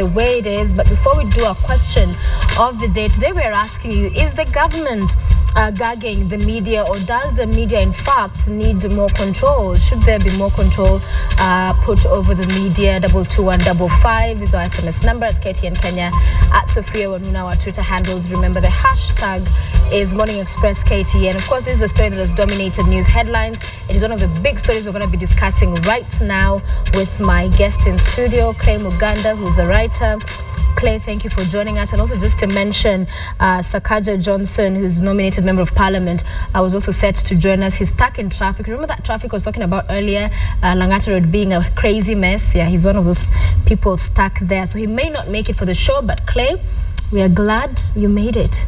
the way it is. But before we do our question of the day, today we're asking you, is the government gagging the media, or does the media in fact need more control? Should there be more control put over the media? 22155 is our SMS number. It's KTN Kenya at Sophia Wanuna, our Twitter handles. Remember, the hashtag is Morning Express KTN. Of course, this is a story that has dominated news headlines. It is one of the big stories we're going to be discussing right now with my guest in studio, Clay Muganda, who's a writer. Clay, thank you for joining us. And also just to mention, Sakaja Johnson, who's nominated Member of Parliament, was also set to join us. He's stuck in traffic. Remember that traffic I was talking about earlier? Langata Road being a crazy mess. Yeah, he's one of those people stuck there. So he may not make it for the show, but Clay, we are glad you made it.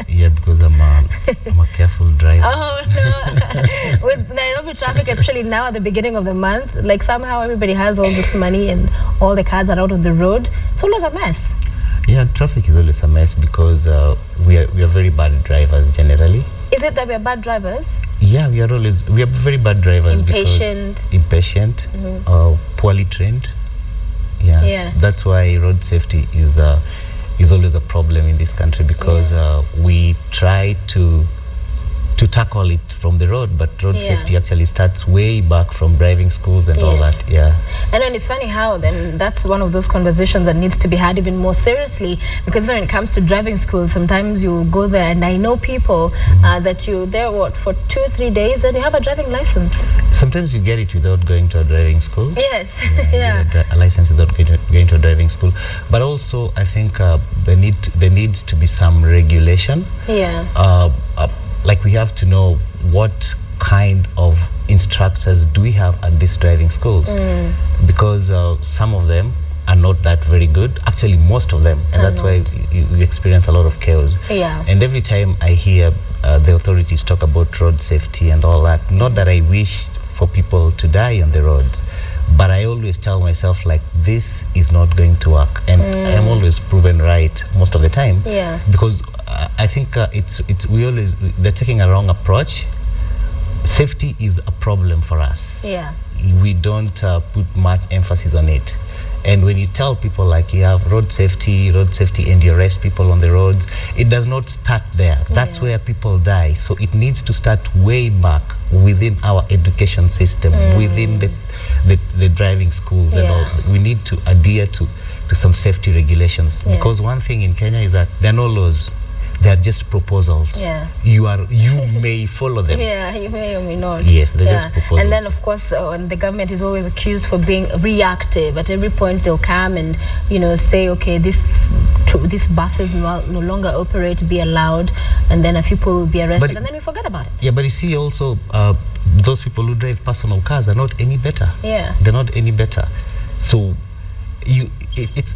Yeah, because I'm a careful driver. Oh, no. With Nairobi traffic, especially now at the beginning of the month, like somehow everybody has all this money and all the cars are out of the road. It's always a mess. Yeah, traffic is always a mess because we are very bad drivers generally. Is it that we are bad drivers? Yeah, we are very bad drivers. Impatient. Impatient, poorly trained. Yeah. That's why road safety is always a problem in this country, because we try to tackle it from the road, but road safety actually starts way back from driving schools and all that. Yeah. And then it's funny how then that's one of those conversations that needs to be had even more seriously, because when it comes to driving school, sometimes you go there, and I know people that you're there for 2-3 days and you have a driving license. Sometimes you get it without going to a driving school. Yes. Yeah. A license without going to a driving school. But also, I think there needs to be some regulation. Yeah. Like, we have to know what kind of instructors do we have at these driving schools, because some of them are not that very good. Actually, most of them, and that's why you experience a lot of chaos. Yeah. And every time I hear the authorities talk about road safety and all that, not that I wish for people to die on the roads, but I always tell myself, like, this is not going to work, and I am always proven right most of the time. Yeah. Because I think they're taking a wrong approach. Safety is a problem for us. Yeah. We don't put much emphasis on it. And when you tell people, like, you have road safety, and you arrest people on the roads, it does not start there. That's where people die. So it needs to start way back within our education system, within the driving schools and all. We need to adhere to some safety regulations. Because one thing in Kenya is that there are no laws. They are just proposals. Yeah. You may follow them. Yeah, you may or may not. Yes, they're just proposals. And then, of course, the government is always accused for being reactive. At every point, they'll come and, say, okay, these buses no longer operate, be allowed, and then a few people will be arrested, and then we forget about it. Yeah, but you see also, those people who drive personal cars are not any better. Yeah. They're not any better. So,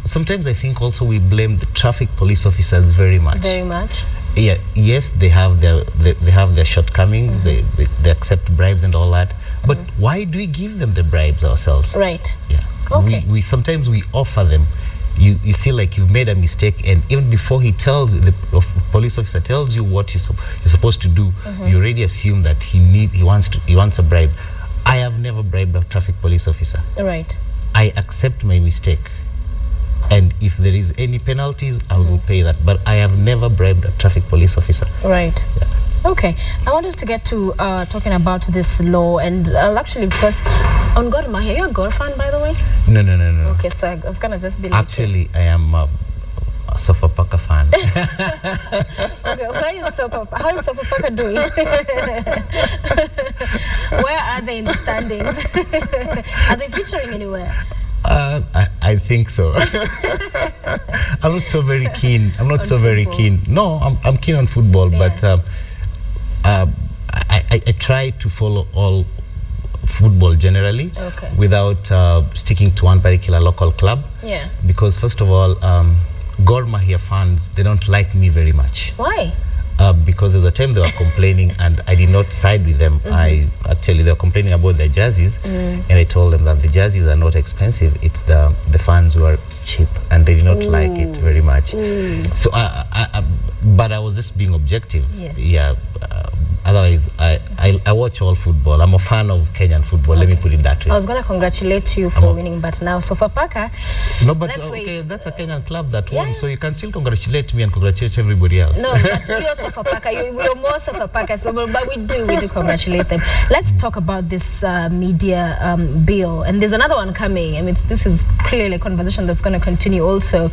sometimes I think also we blame the traffic police officers very much. Very much. Yeah. Yes, they have their shortcomings. They accept bribes and all that. But why do we give them the bribes ourselves? Right. Yeah. Okay. We sometimes we offer them. You see, like, you've made a mistake, and even before the police officer tells you what you're supposed to do, you already assume that he wants a bribe. I have never bribed a traffic police officer. Right. I accept my mistake, and if there is any penalties, I will pay that. But I have never bribed a traffic police officer. Right. Yeah. Okay. I want us to get to talking about this law, and I'll actually first on Gor Mahia. You're a Gor fan, by the way? No. Okay, so I was gonna just be like, actually, I am a Sofapaka fan. Okay, how is Sofapaka doing? Where are they in the standings? Are they featuring anywhere? I think so. I'm not so very keen. No, I'm keen on football, but I try to follow all football generally, without sticking to one particular local club. Yeah. Because first of all, Gor Mahia fans, they don't like me very much. Why? Because there's a time they were complaining, and I did not side with them. They were complaining about their jerseys, and I told them that the jerseys are not expensive. It's the fans who are cheap, and they did not like it very much. So, but I was just being objective. Yes. Yeah. otherwise, I watch all football. I'm a fan of Kenyan football. Let me put it that way. I was going to congratulate you for winning, but now Sofapaka. No, but that's a Kenyan club that won, so you can still congratulate me and congratulate everybody else. No, that's you're Sofapaka. You're more Sofapaka, so, but we do congratulate them. Let's talk about this media bill, and there's another one coming. I mean, this is clearly a conversation that's going to continue also,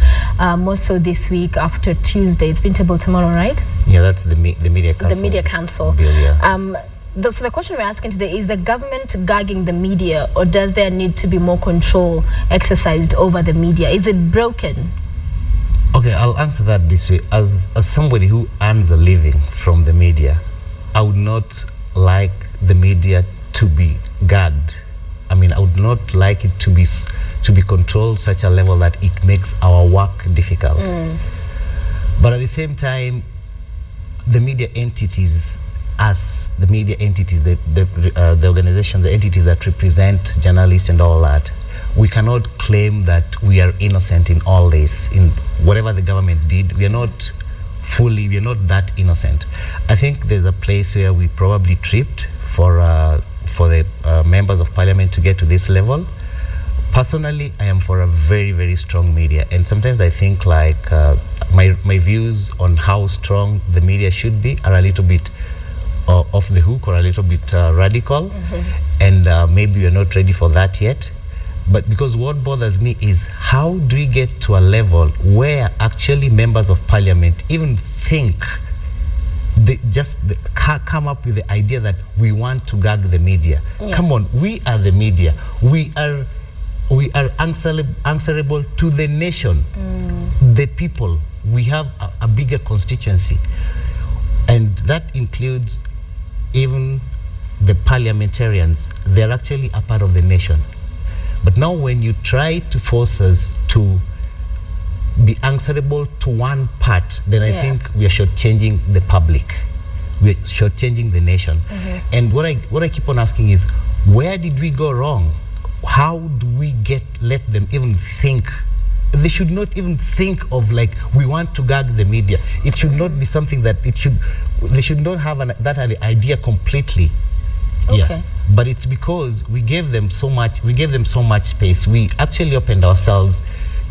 more so this week after Tuesday. It's been tabled tomorrow, right? Yeah, that's the media council. The media council. Bill, yeah. So the question we're asking today is the government gagging the media, or does there need to be more control exercised over the media? Is it broken? Okay, I'll answer that this way. As somebody who earns a living from the media, I would not like the media to be gagged. I mean, I would not like it to be controlled such a level that it makes our work difficult. But at the same time, the media entities, the organizations, the entities that represent journalists and all that, we cannot claim that we are innocent in all this. In whatever the government did, we are not that innocent. I think there's a place where we probably tripped for the members of parliament to get to this level. Personally, I am for a very, very strong media, and sometimes I think like my views on how strong the media should be are a little bit off the hook or a little bit radical, and maybe we're not ready for that yet. But because what bothers me is how do we get to a level where actually members of parliament even think, they just come up with the idea that we want to gag the media. Come on, we are the media. We are answerable to the nation, the people. We have a bigger constituency, and that includes even the parliamentarians. They're actually a part of the nation. But now when you try to force us to be answerable to one part, then I think we are shortchanging the public. We are shortchanging the nation. And what I keep on asking is, where did we go wrong? How do we let them even think? They should not even think of like, we want to gag the media. It should not be something that they should not have that idea completely. Yeah. But it's because we gave them so much space. We actually opened ourselves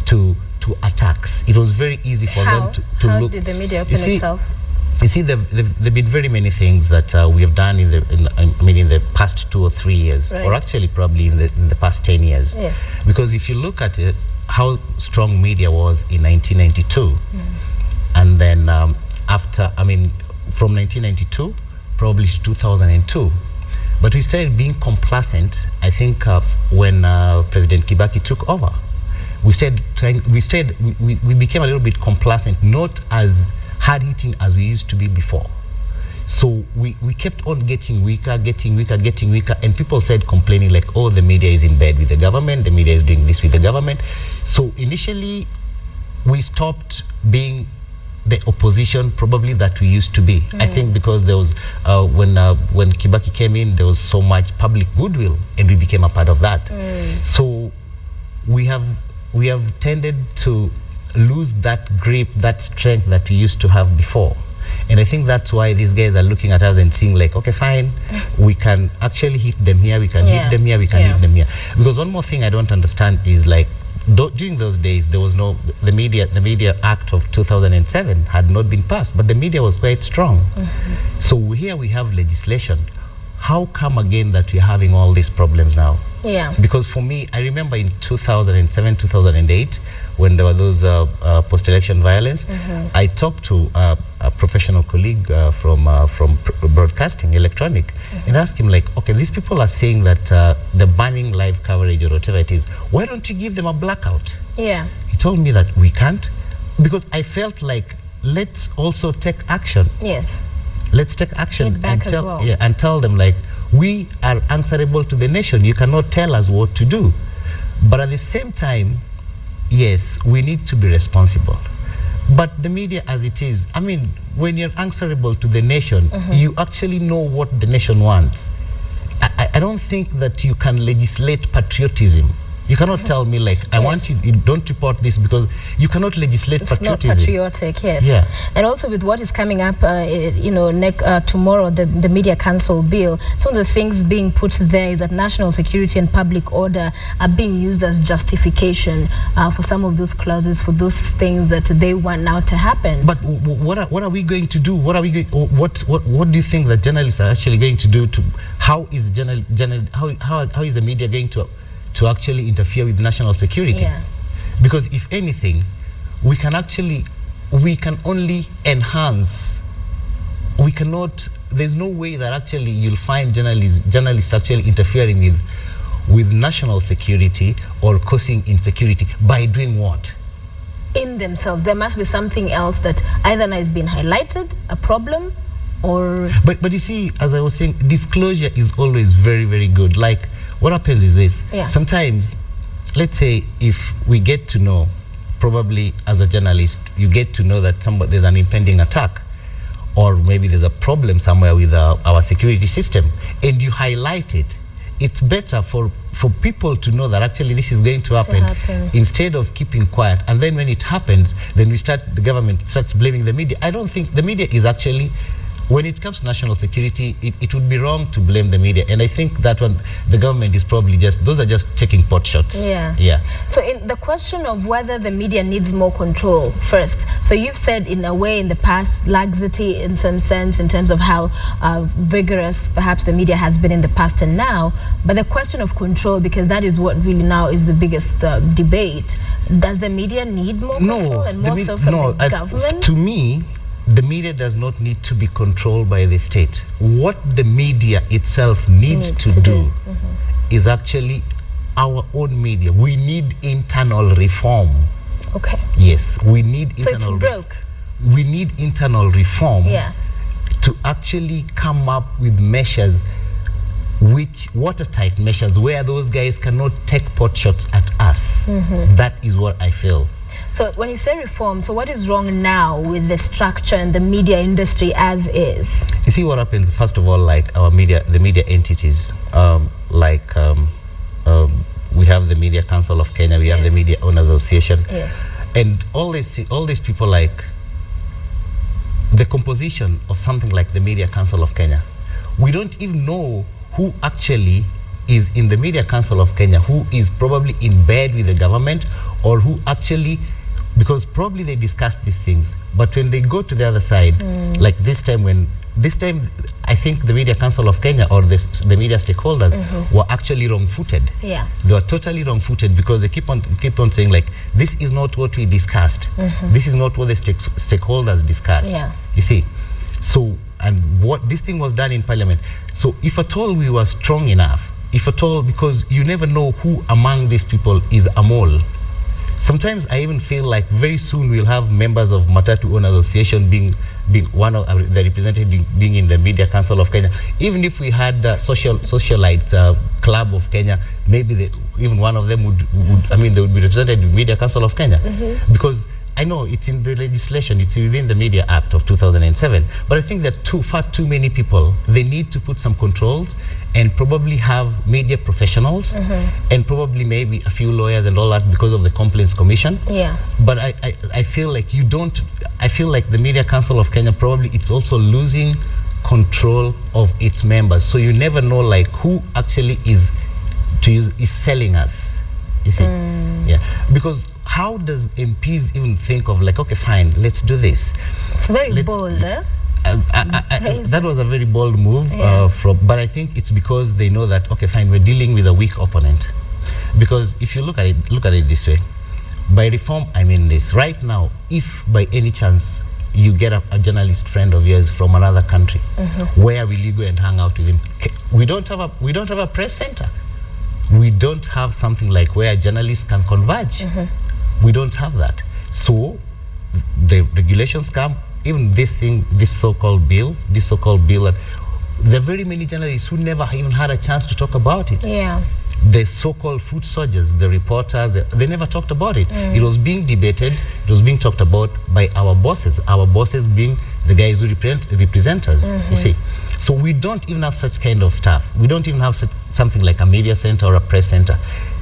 to attacks. It was very easy for them to look. How did the media open itself? You see, there've been very many things that we have done in the past 2 or 3 years, or actually probably in the past 10 years. Yes. Because if you look at it, how strong media was in 1992, and then from 1992 probably to 2002. But we started being complacent, I think, when President Kibaki took over. We became a little bit complacent, not as hard-hitting as we used to be before. So we kept on getting weaker, and people said, complaining like, oh, the media is in bed with the government, the media is doing this with the government. So initially, we stopped being the opposition probably that we used to be. I think because there was, when Kibaki came in, there was so much public goodwill, and we became a part of that. So we have tended to lose that grip, that strength that we used to have before. And I think that's why these guys are looking at us and seeing like, okay, fine, we can actually hit them here, we can hit them here, we can hit them here. Because one more thing I don't understand is like, during those days, there was the Media Act of 2007 had not been passed, but the media was quite strong. So here we have legislation. How come again that we're having all these problems now? Yeah. Because for me, I remember in 2007, 2008, when there were those post-election violence, I talked to a professional colleague from broadcasting, electronic, and asked him like, okay, these people are saying that they're banning live coverage or whatever it is. Why don't you give them a blackout? Yeah. He told me that we can't, because I felt like, let's also take action. Yes. Let's take action and tell them like, we are answerable to the nation. You cannot tell us what to do. But at the same time, yes, we need to be responsible. But the media as it is, I mean, when you're answerable to the nation, you actually know what the nation wants. I don't think that you can legislate patriotism You cannot tell me like, I want you don't report this, because you cannot legislate patriotism. It's not patriotic, yes. Yeah. And also with what is coming up, tomorrow, the Media Council bill, some of the things being put there is that national security and public order are being used as justification for some of those clauses, for those things that they want now to happen. But what are we going to do? What do you think that journalists are actually going to do? How is the how is the media going to actually interfere with national security? Yeah. Because if anything, we can only enhance. We cannot. There's no way that actually you'll find journalists actually interfering with national security or causing insecurity by doing what? In themselves, there must be something else that either now is being highlighted, a problem, or. But you see, as I was saying, disclosure is always very, very good. Like, what happens is this. Yeah. Sometimes, let's say if we get to know, probably as a journalist, you get to know that there's an impending attack, or maybe there's a problem somewhere with our security system, and you highlight it. It's better for people to know that actually this is going to happen, instead of keeping quiet. And then when it happens, then the government starts blaming the media. I don't think the media is actually, when it comes to national security, it would be wrong to blame the media. And I think that one, the government is probably those are just taking pot shots. Yeah. Yeah. So in the question of whether the media needs more control first, so you've said in a way in the past, laxity in some sense in terms of how vigorous perhaps the media has been in the past and now, but the question of control, because that is what really now is the biggest debate. Does the media need more control, and more so from the government? To me, the media does not need to be controlled by the state. What the media itself needs to do is actually our own media. We need internal reform. Okay. Yes, we need so internal. It's broke. We need internal reform. Yeah. To actually come up with measures, which watertight measures, where those guys cannot take pot shots at us. That is what I feel. So when you say reform, so what is wrong now with the structure and the media industry as is? You see what happens, first of all, like the media entities, we have the Media Council of Kenya, we have the Media Owners Association. Yes. And all these people, like the composition of something like the Media Council of Kenya, we don't even know who actually is in the Media Council of Kenya, who is probably in bed with the government, or who actually, because probably they discuss these things, but when they go to the other side, like this time, I think the Media Council of Kenya or the media stakeholders were actually wrong-footed. Yeah. They were totally wrong-footed, because they keep on saying like, this is not what we discussed. This is not what the stakeholders discussed. Yeah. You see, so, and what this thing was done in Parliament. So if at all we were strong enough, if at all, because you never know who among these people is a mole. Sometimes I even feel like very soon we'll have members of Matatu Owners Association being one of the representatives being in the Media Council of Kenya. Even if we had the socialite club of Kenya, maybe even one of them they would be represented in the Media Council of Kenya, because I know it's in the legislation, it's within the Media Act of 2007, but I think that far too many people, they need to put some controls and probably have media professionals and probably maybe a few lawyers and all that, because of the Complaints Commission. Yeah. But I feel like I feel like the Media Council of Kenya, probably it's also losing control of its members. So you never know like who actually is selling us, you see. Yeah. Because how does MPs even think of like, okay, fine, let's do this? It's very bold, eh? That was a very bold move, but I think it's because they know that, okay, fine, we're dealing with a weak opponent. Because if you look at it this way, by reform, I mean this. Right now, if by any chance you get a journalist friend of yours from another country, where will you go and hang out with him? We don't have a press center. We don't have something like where journalists can converge. We don't have that. So the regulations come. Even this so-called bill, that there are very many journalists who never even had a chance to talk about it. Yeah. The so-called foot soldiers, the reporters, they never talked about it. It was being debated, it was being talked about by our bosses being the guys who represent us, you see. So we don't even have such kind of stuff. We don't even have something like a media center or a press center.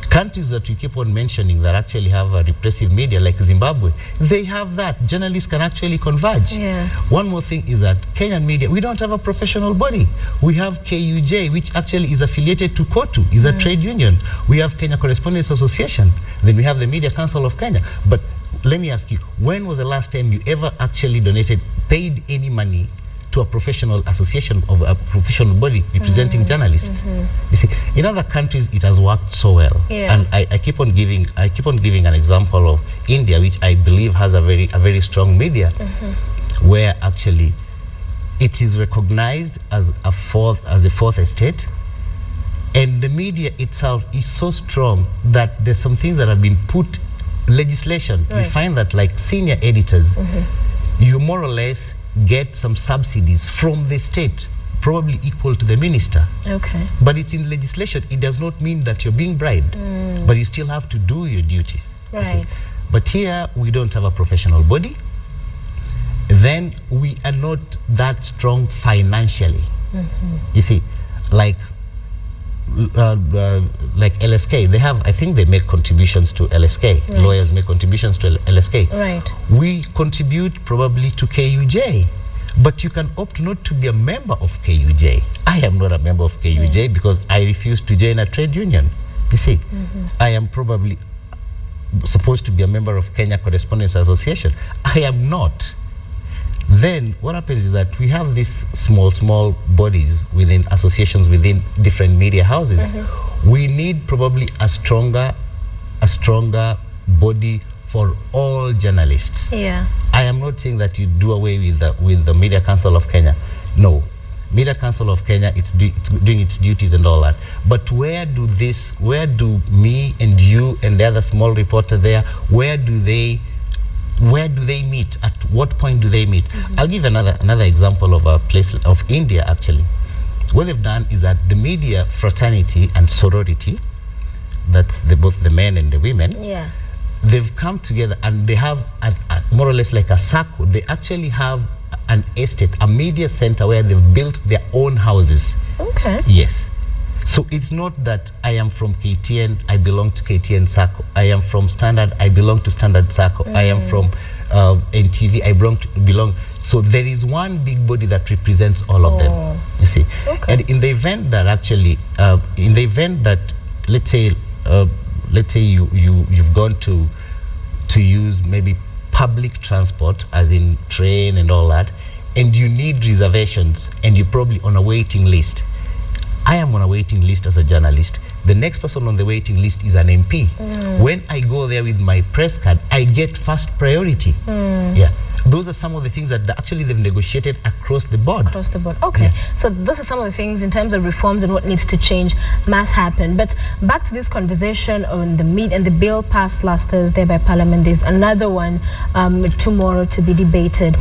Countries that you keep on mentioning that actually have a repressive media, like Zimbabwe, they have that. Journalists can actually converge. Yeah. One more thing is that Kenyan media, we don't have a professional body. We have KUJ, which actually is affiliated to KOTU, is a trade union. We have Kenya Correspondents Association. Then we have the Media Council of Kenya. But let me ask you, when was the last time you ever actually paid any money to a professional association of a professional body representing journalists? You see, in other countries it has worked so well. And I keep on giving an example of India, which I believe has a very strong media, where actually it is recognized as a fourth estate, and the media itself is so strong that there's some things that have been put legislation. You find that, like senior editors, you more or less get some subsidies from the state, probably equal to the minister. Okay. But it's in legislation. It does not mean that you're being bribed, but you still have to do your duties. Right. But here we don't have a professional body. Then we are not that strong financially. You see, like LSK, they have, I think they make contributions to LSK. Right. Lawyers make contributions to LSK. Right. We contribute probably to KUJ, but you can opt not to be a member of KUJ. I am not a member of KUJ because I refuse to join a trade union. You see, I am probably supposed to be a member of Kenya Correspondents Association. I am not. Then what happens is that we have these small bodies within associations within different media houses. We need probably a stronger body for all journalists. Yeah. I am not saying that you do away with the Media Council of Kenya. No. Media Council of Kenya, it's doing its duties and all that. But where do me and you and the other small reporter there, where do they meet? At what point do they meet? I'll give another example of a place of India, actually. What they've done is that the media fraternity and sorority, that's both the men and the women, they've come together and they have more or less like a circle. They actually have an estate, a media center where they've built their own houses. Okay. Yes. So it's not that I am from KTN, I belong to KTN Circle. I am from Standard, I belong to Standard Circle. I am from NTV, I belong. So there is one big body that represents all of them. You see. Okay. And in the event that actually, let's say you've gone to use maybe public transport, as in train and all that, and you need reservations, and you're probably on a waiting list. I am on a waiting list as a journalist. The next person on the waiting list is an MP. When I go there with my press card, I get first priority. Yeah. Those are some of the things that actually they've negotiated across the board. Across the board. Okay. So those are some of the things in terms of reforms and what needs to change must happen. But back to this conversation on the and the bill passed last Thursday by Parliament. There's another one tomorrow to be debated.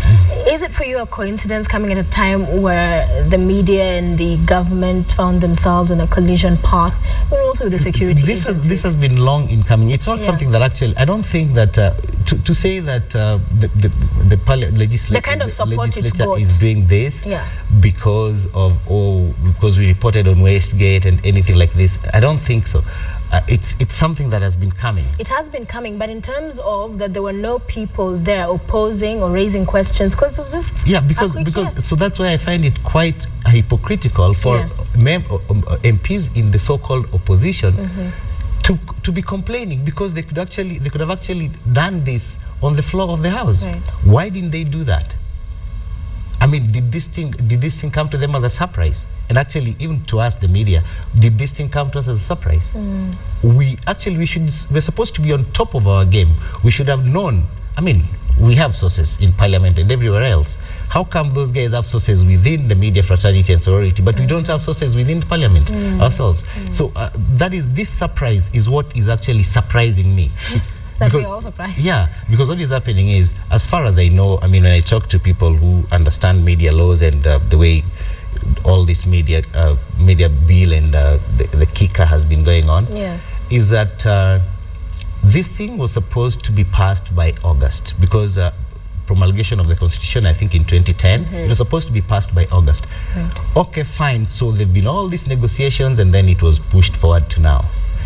Is it for you a coincidence coming at a time where the media and the government found themselves on a collision path, and also with the security agencies? This has been long in coming. It's not something that actually, I don't think that to say that the kind of support legislature is doing this because we reported on Westgate and anything like this. I don't think so. It's something that has been coming. It has been coming, but in terms of that there were no people there opposing or raising questions, because it was just because so that's why I find it quite hypocritical for MPs in the so-called opposition to be complaining, because they could have actually done this on the floor of the House. Right. Why didn't they do that? I mean, did this thing come to them as a surprise? And actually, even to us, the media, did this thing come to us as a surprise? We're supposed to be on top of our game. We should have known. I mean, we have sources in Parliament and everywhere else. How come those guys have sources within the media fraternity and sorority, but we don't have sources within Parliament ourselves? So this surprise is what is actually surprising me. That we're all surprised. Yeah, because what is happening is, as far as I know, I mean, when I talk to people who understand media laws and the way all this media bill and the kicker has been going on, is that this thing was supposed to be passed by August, because promulgation of the Constitution, I think in 2010, it was supposed to be passed by August. Right. Okay, fine. So there've been all these negotiations, and then it was pushed forward to now.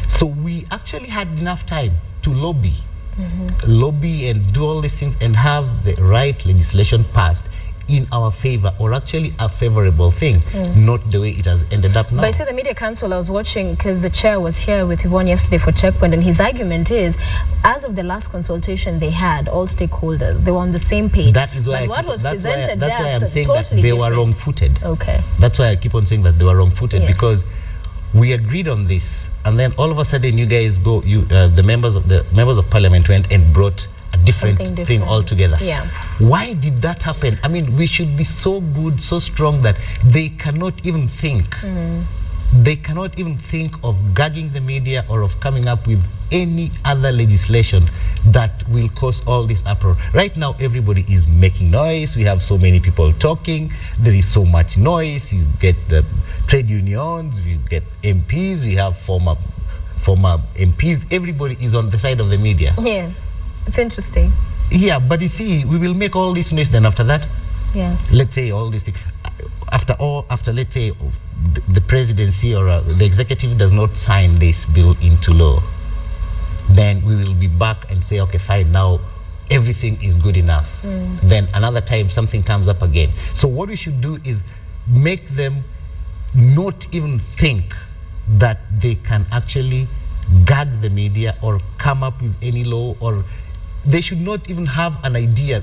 So we actually had enough time to lobby and do all these things and have the right legislation passed in our favor, or actually a favorable thing, not the way it has ended up now. But I see the Media Council, I was watching, because the chair was here with Yvonne yesterday for Checkpoint, and his argument is, as of the last consultation they had, all stakeholders, they were on the same page. That is why what was presented that's why I'm saying totally that they were different. wrong-footed. Okay. That's why I keep on saying that they were wrong-footed, Yes. because we agreed on this, and then all of a sudden you guys go, the members of parliament went and brought a different thing altogether. Yeah. Why did that happen? I mean, we should be so good, so strong that they cannot even think. They cannot even think of gagging the media or of coming up with any other legislation that will cause all this uproar. Right now, everybody is making noise. We have so many people talking. There is so much noise. You get the trade unions, you get MPs, we have former MPs. Everybody is on the side of the media. Yes. It's interesting. Yeah, but you see, we will make all this noise, then after that, let's say all these things, after let's say the presidency or the executive does not sign this bill into law, then we will be back and say, okay, fine, now everything is good enough. Then another time something comes up again. So what we should do is make them not even think that they can actually gag the media or come up with any law, or they should not even have an idea.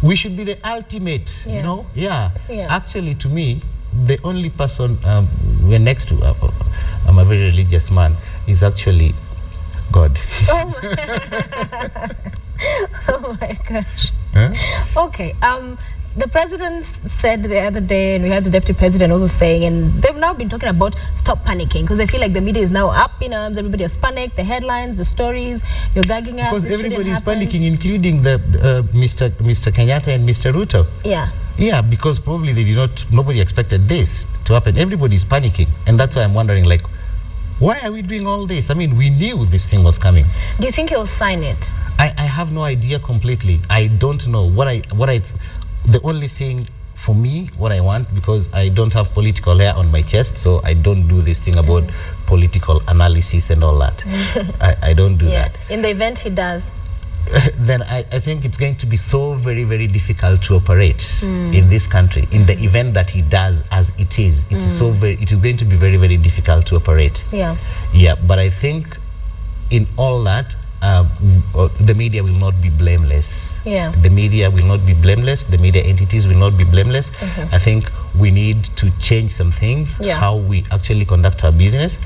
We should be the ultimate, you know? Yeah. Actually, to me, the only person we're next to, I'm a very religious man, is actually God. Oh my gosh. Huh? Okay. The president said the other day, and we had the deputy president also saying, and they've now been talking about stop panicking, because they feel like the media is now up in arms. Everybody has panicked. The headlines, the stories, you're gagging us. Because everybody is panicking, including the Mr. Kenyatta and Mr. Ruto. Yeah. Yeah, because probably nobody expected this to happen. Everybody is panicking, and that's why I'm wondering, like, why are we doing all this? I mean, we knew this thing was coming. Do you think he'll sign it? I have no idea completely. I don't know the only thing for me, what I want, because I don't have political hair on my chest, so I don't do this thing about political analysis and all that. I don't do that. In the event he does, then I think it's going to be so very, very difficult to operate in this country. In the event that he does, as it is, it is going to be very, very difficult to operate. Yeah, but I think in all that, the media will not be blameless. The media will not be blameless. The media entities will not be blameless. I think we need to change some things, how we actually conduct our business.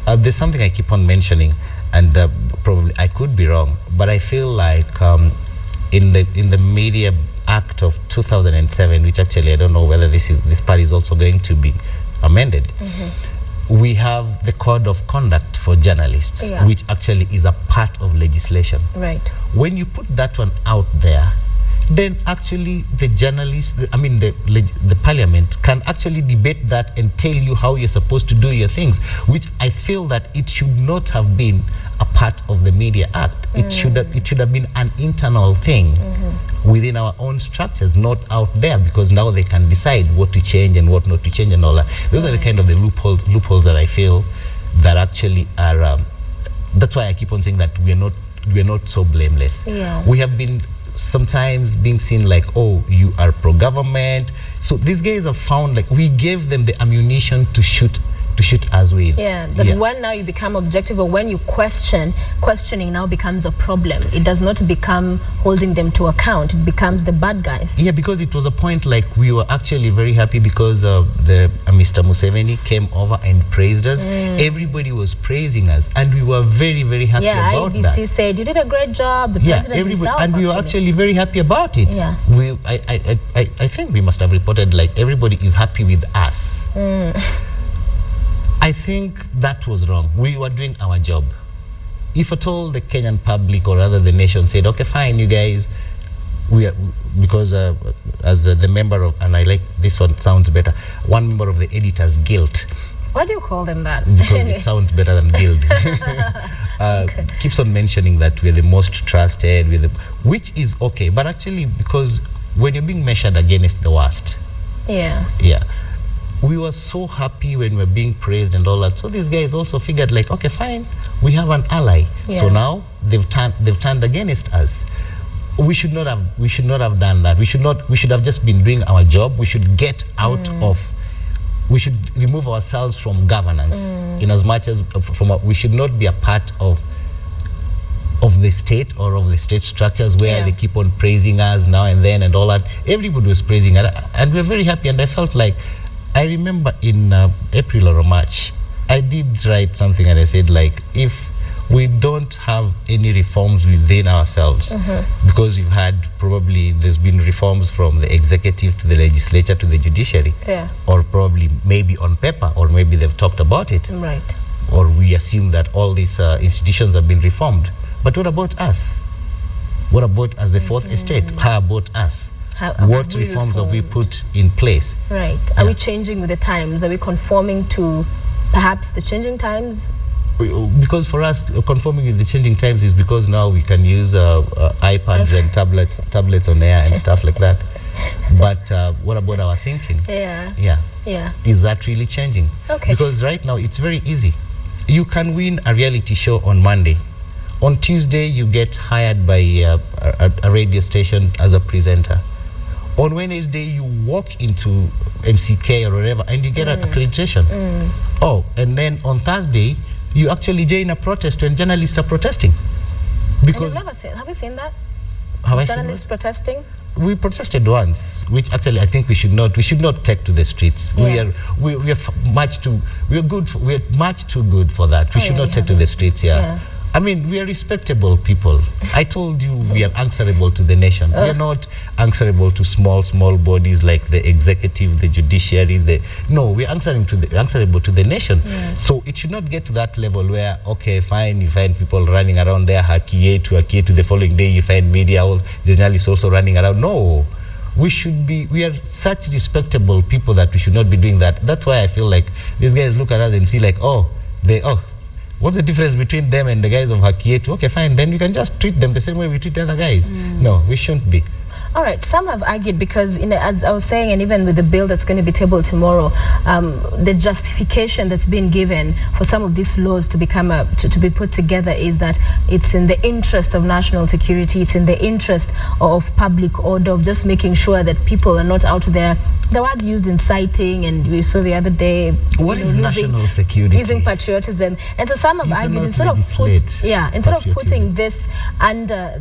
There's something I keep on mentioning, and probably I could be wrong, but I feel like in the Media Act of 2007, which actually I don't know whether this part is also going to be amended. We have the code of conduct for journalists, which actually is a part of legislation. Right. When you put that one out there, then actually the journalists, the parliament can actually debate that and tell you how you're supposed to do your things, which I feel that it should not have been a part of the Media Act. It should have been an internal thing within our own structures, not out there, because now they can decide what to change and what not to change and all that. Those are the kind of the loopholes that I feel that actually are. That's why I keep on saying that we're not so blameless. We have been sometimes being seen like, oh, you are pro-government. So these guys have found, like, we gave them the ammunition to shoot us with. When now you become objective, or when you questioning now becomes a problem. It does not become holding them to account. It becomes the bad guys. Yeah, because it was a point like we were actually very happy because Mr. Museveni came over and praised us. Everybody was praising us, and we were very, very happy about that. IBC said you did a great job. The president himself, and we were actually very happy about it. I think we must have reported like everybody is happy with us. I think that was wrong. We were doing our job. If at all the Kenyan public, or rather the nation, said, okay, fine, you guys, because as the member of, and I like this one, sounds better, one member of the Editors Guild. Why do you call them that? Because it sounds better than guild. Keeps on mentioning that we're the most trusted, which is okay, but actually because when you're being measured against the worst, we were so happy when we were being praised and all that. So these guys also figured like, okay, fine, we have an ally. Yeah. So now they've turned against us. We should not have done that. We should have just been doing our job. We should get out of, we should remove ourselves from governance in as much as we should not be a part of the state or of the state structures where they keep on praising us now and then and all that. Everybody was praising us, and we're very happy. And I felt like, I remember in April or March, I did write something and I said like, if we don't have any reforms within ourselves, because you've had probably, there's been reforms from the executive to the legislature to the judiciary, or probably maybe on paper, or maybe they've talked about it, right? Or we assume that all these institutions have been reformed. But what about us? What about as the fourth estate? How about us? What reforms have we put in place? Right. Are we changing with the times? Are we conforming to perhaps the changing times? Because for us, conforming with the changing times is because now we can use iPads and tablets on air and stuff like that. But what about our thinking? Yeah. Is that really changing? Okay. Because right now it's very easy. You can win a reality show on Monday. On Tuesday, you get hired by a radio station as a presenter. On Wednesday, you walk into MCK or whatever and you get an accreditation. Oh, and then on Thursday, you actually join a protest when journalists are protesting. Because have you seen that? Journalists protesting? We protested once, which actually I think we should not take to the streets. Yeah. We are much too good for that. We should not take to the streets. I mean, we are respectable people. I told you we are answerable to the nation. We are not answerable to small bodies like the executive, the judiciary. No, we are answerable to the nation. So it should not get to that level where, okay, fine, you find people running around there, hakie to the following day, you find media, all the journalists also running around. No, we are such respectable people that we should not be doing that. That's why I feel like these guys look at us and see like, what's the difference between them and the guys of Hakietu? Okay, fine, then we can just treat them the same way we treat the other guys. No, we shouldn't be. All right, some have argued because, as I was saying, and even with the bill that's going to be tabled tomorrow, the justification that's been given for some of these laws to become to be put together is that it's in the interest of national security, it's in the interest of public order, of just making sure that people are not out there. The words used inciting, and we saw the other day, what is national security? Using patriotism. And so some have argued instead of putting this under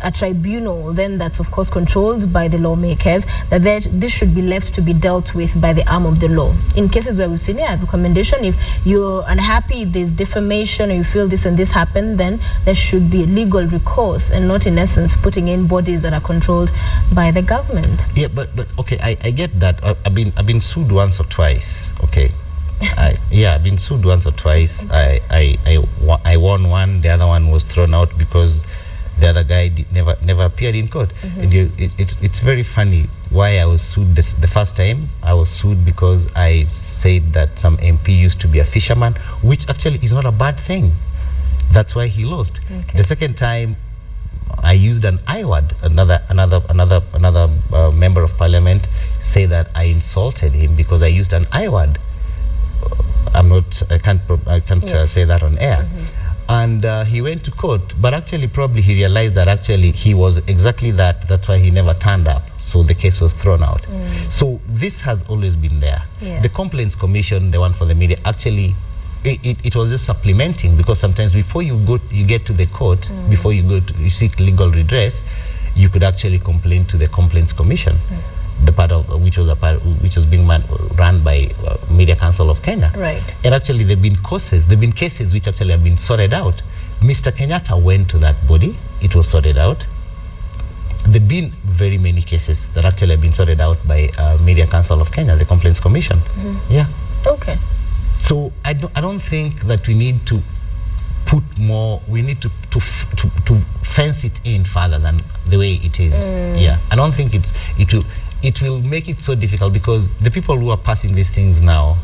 a tribunal, then that's of course controlled by the lawmakers, that this should be left to be dealt with by the arm of the law. In cases where we've seen a recommendation, if you're unhappy, there's defamation, or you feel this and this happened, then there should be legal recourse, and not in essence putting in bodies that are controlled by the government. Yeah, but okay, I get that. I've been sued once or twice. Okay, I've been sued once or twice. I won one. The other one was thrown out because the other guy never appeared in court. And it's very funny why I was sued the first time. I was sued because I said that some MP used to be a fisherman, which actually is not a bad thing. That's why he lost. The second time, I used an I word. Another member of parliament say that I insulted him because I used an I word. I can't say that on air. And he went to court, but actually probably he realized that actually he was exactly that. That's why he never turned up. So the case was thrown out. So this has always been there. The Complaints Commission, the one for the media, actually it was just supplementing, because sometimes before you get to the court, before you seek legal redress, you could actually complain to the Complaints Commission, the part of which was being run by Media Council of Kenya. Right. And actually there have been cases which actually have been sorted out. Mr. Kenyatta went to that body, it was sorted out. There have been very many cases that actually have been sorted out by Media Council of Kenya, the Complaints Commission. Yeah. Okay. So I don't think that we need to put more. We need to fence it in further than the way it is. Yeah, I don't think it will make it so difficult, because the people who are passing these things now,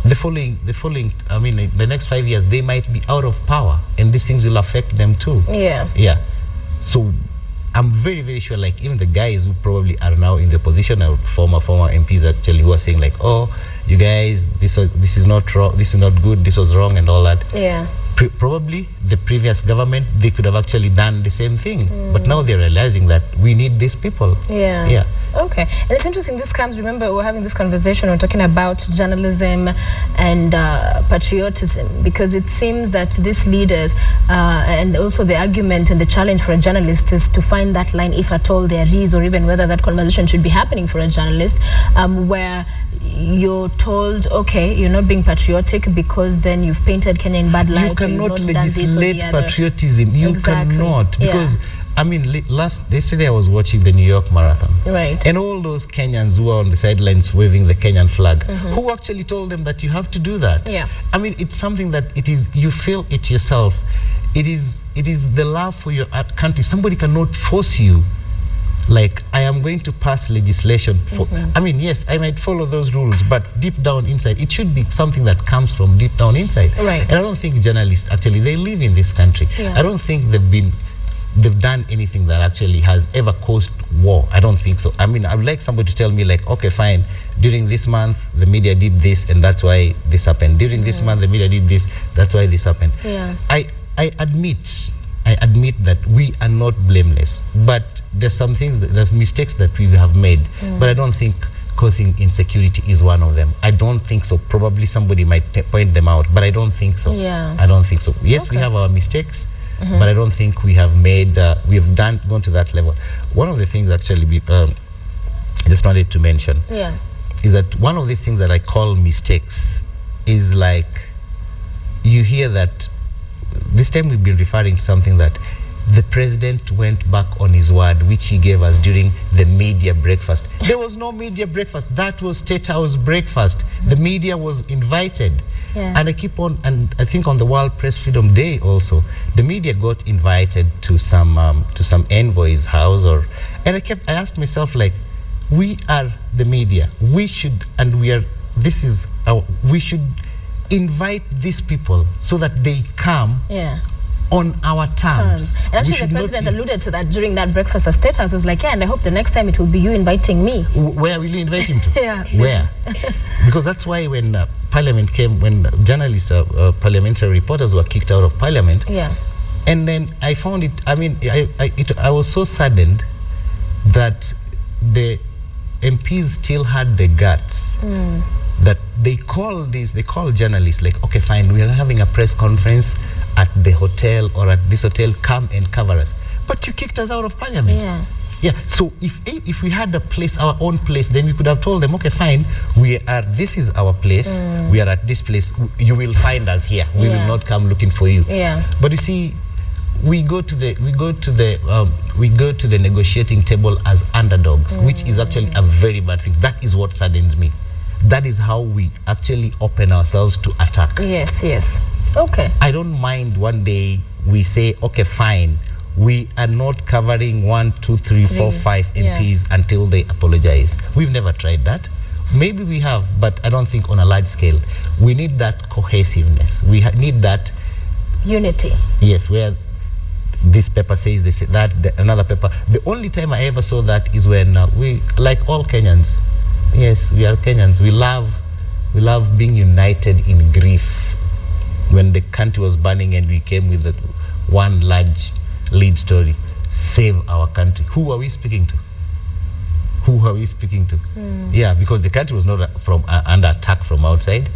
the following, I mean, the next 5 years, they might be out of power, and these things will affect them too. Yeah. Yeah. So I'm very, very sure, like, even the guys who probably are now in the position, or former MPs actually, who are saying like, oh, you guys, this is not wrong, this is not good, this was wrong and all that. Yeah. Probably the previous government, they could have actually done the same thing. But now they're realizing that we need these people. Yeah. Yeah. Okay. And it's interesting, this comes, remember, we're having this conversation, we're talking about journalism and patriotism, because it seems that these leaders, and also the argument and the challenge for a journalist is to find that line, if at all there is, or even whether that conversation should be happening for a journalist, where you're told, okay, you're not being patriotic because then you've painted Kenya in bad light. You cannot or you've not done this or the legislate other. patriotism. You Exactly. cannot, because I mean, yesterday I was watching the New York Marathon. Right. And all those Kenyans who are on the sidelines waving the Kenyan flag, who actually told them that you have to do that? Yeah. I mean, it's something that it is, you feel it yourself. It is the love for your country. Somebody cannot force you. Like, I am going to pass legislation for, I mean, yes, I might follow those rules, but deep down inside, it should be something that comes from deep down inside. Right. And I don't think journalists, actually, they live in this country. Yeah. I don't think they've done anything that actually has ever caused war. I don't think so. I mean, I would like somebody to tell me, like, okay, fine, during this month, the media did this, and that's why this happened. During this month, the media did this, that's why this happened. Yeah. I admit that we are not blameless, but there's some things, there's mistakes that we have made, but I don't think causing insecurity is one of them. I don't think so. Probably somebody might point them out, but I don't think so. Yeah. I don't think so. Yes, Okay. we have our mistakes, but I don't think we have made, gone to that level. One of the things actually, I just wanted to mention, is that one of these things that I call mistakes is like, you hear that, this time we've been referring to something that the president went back on his word, which he gave us during the media breakfast. There was no media breakfast. That was State House breakfast. The media was invited. Yeah. And I keep on, and I think on the World Press Freedom Day also, the media got invited to some envoy's house, and I asked myself, like, we are the media. We should, we should invite these people so that they come on our terms. And actually the president alluded to that during that breakfast at State House. Was like, yeah, and I hope the next time it will be you inviting me. Where will you invite him to? Yeah. Where? Because that's why when Parliament came, when journalists, parliamentary reporters were kicked out of Parliament, and then I found it, I mean, I was so saddened that the MPs still had the guts that they call journalists, like, okay, fine, we are having a press conference at the hotel or at this hotel, come and cover us. But you kicked us out of Parliament. Yeah. So if we had a place, our own place, then we could have told them, okay, fine, this is our place. We are at this place. You will find us here. We will not come looking for you. But you see, we go to the negotiating table as underdogs, which is actually a very bad thing. That is what saddens me. That is how we actually open ourselves to attack. Yes. Okay. I don't mind one day we say, okay, fine, we are not covering 1, 2, 3, 4, 5 MPs until they apologize. We've never tried that. Maybe we have, but I don't think on a large scale. We need that cohesiveness. We need that unity. Yes, where this paper says they say that, another paper. The only time I ever saw that is when we, like all Kenyans, yes, we are Kenyans. We love being united in grief. When the country was burning and we came with that one large lead story, save our country. Who are we speaking to? Yeah, because the country was not under attack from outside.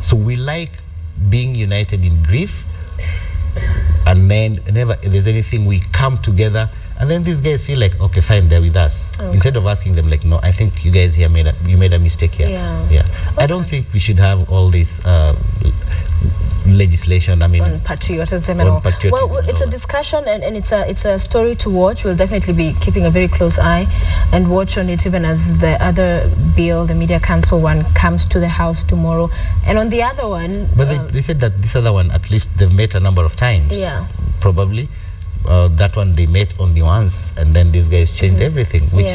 So we like being united in grief, and then whenever there's anything, we come together. And then these guys feel like, okay, fine, they're with us. Instead of asking them, like, no, I think you guys here made a mistake here. Okay. I don't think we should have all this legislation, I mean, on patriotism and all. Well, it's a discussion, and it's a story to watch. We'll definitely be keeping a very close eye and watch on it, even as the other bill, the Media Council one, comes to the House tomorrow. And on the other one, but they said that this other one, at least they've met a number of times. Probably that one they met only once, and then these guys changed everything, which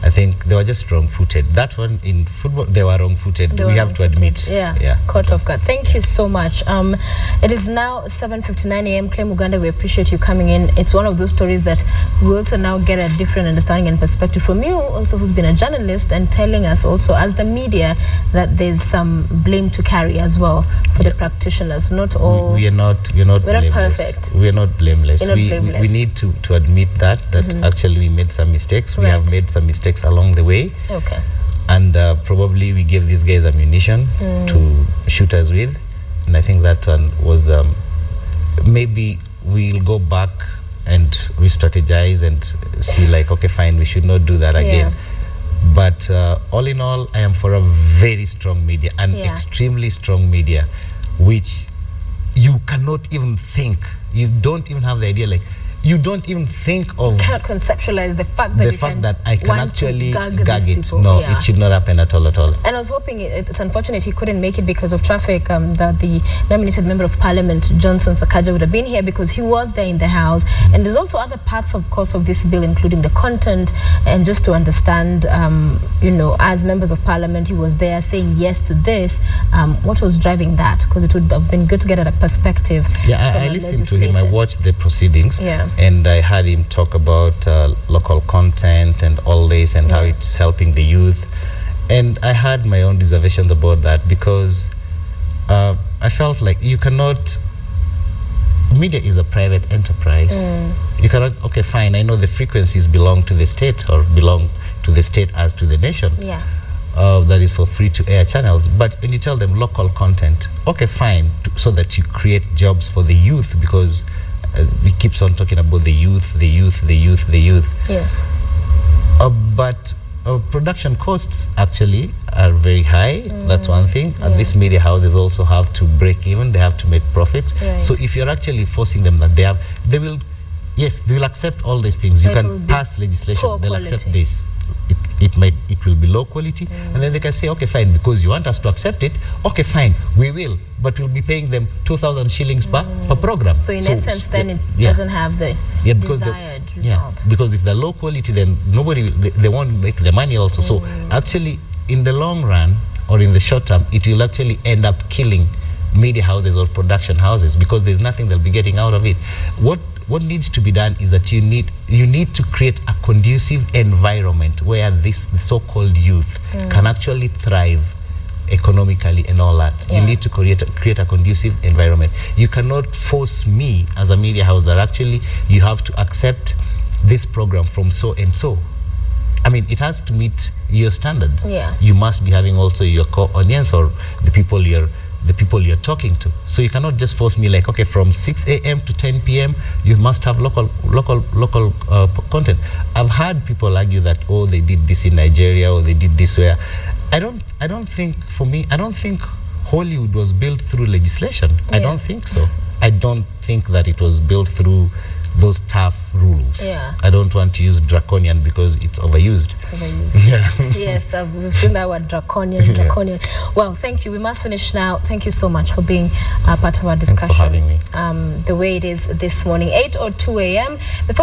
I think they were just wrong-footed. That one in football, they were wrong-footed. We have to admit. Yeah. Caught off guard. Thank you so much. It is now 7:59 a.m. Clay Muganda, we appreciate you coming in. It's one of those stories that we also now get a different understanding and perspective from you, also who's been a journalist, and telling us also as the media that there's some blame to carry as well for the practitioners. Not all. We're not perfect. We're not blameless. We need to admit that actually we made some mistakes. We have made some mistakes along the way. Okay. And probably we gave these guys ammunition to shoot us with. And I think that one was maybe we'll go back and re-strategize and see like, okay, fine, we should not do that again. But all in all, I am for a very strong media, an extremely strong media, which you cannot even think. You don't even have the idea, like, you don't even think of... You cannot conceptualize the fact that I can actually gag it. People. No, it should not happen at all. And I was hoping, it's unfortunate he couldn't make it because of traffic, that the nominated member of parliament, Johnson Sakaja, would have been here because he was there in the house. And there's also other parts, of course, of this bill, including the content. And just to understand, you know, as members of parliament, he was there saying yes to this. What was driving that? Because it would have been good to get a perspective. Yeah, I listened to him. I watched the proceedings. And I heard him talk about local content and all this and how it's helping the youth. And I had my own reservations about that because I felt like you cannot... Media is a private enterprise. You cannot... Okay, fine, I know the frequencies belong to the state or belong to the state as to the nation. That is for free-to-air channels. But when you tell them local content, okay, fine, so that you create jobs for the youth because... we keeps on talking about the youth. Yes. But production costs actually are very high. That's one thing. And these media houses also have to break even. They have to make profits. So if you're actually forcing them that they will accept all these things. You can pass legislation. They'll accept this. It will be low quality, and then they can say, okay, fine, because you want us to accept it, okay, fine, we will, but we'll be paying them 2,000 shillings per program. So in essence, then it doesn't have the desired result. Because if they're low quality, then they won't make the money also. So actually, in the long run, or in the short term, it will actually end up killing media houses or production houses because there's nothing they'll be getting out of it. What needs to be done is that you need to create a conducive environment where this so-called youth can actually thrive economically and all that. You need to create a conducive environment. You cannot force me as a media house that actually you have to accept this program from so and so. I mean, it has to meet your standards. You must be having also your core audience or the people you're talking to. So you cannot just force me like, okay, from 6 a.m. to 10 p.m. you must have local content. I've heard people argue that, oh, they did this in Nigeria or they did this where. I don't think Hollywood was built through legislation. I don't think so. I don't think that it was built through those tough rules. I don't want to use draconian because it's overused. Yes, we've seen that word draconian. Well, thank you. We must finish now. Thank you so much for being part of our discussion. Thanks for having me. The way it is this morning, 8:02 a.m. Before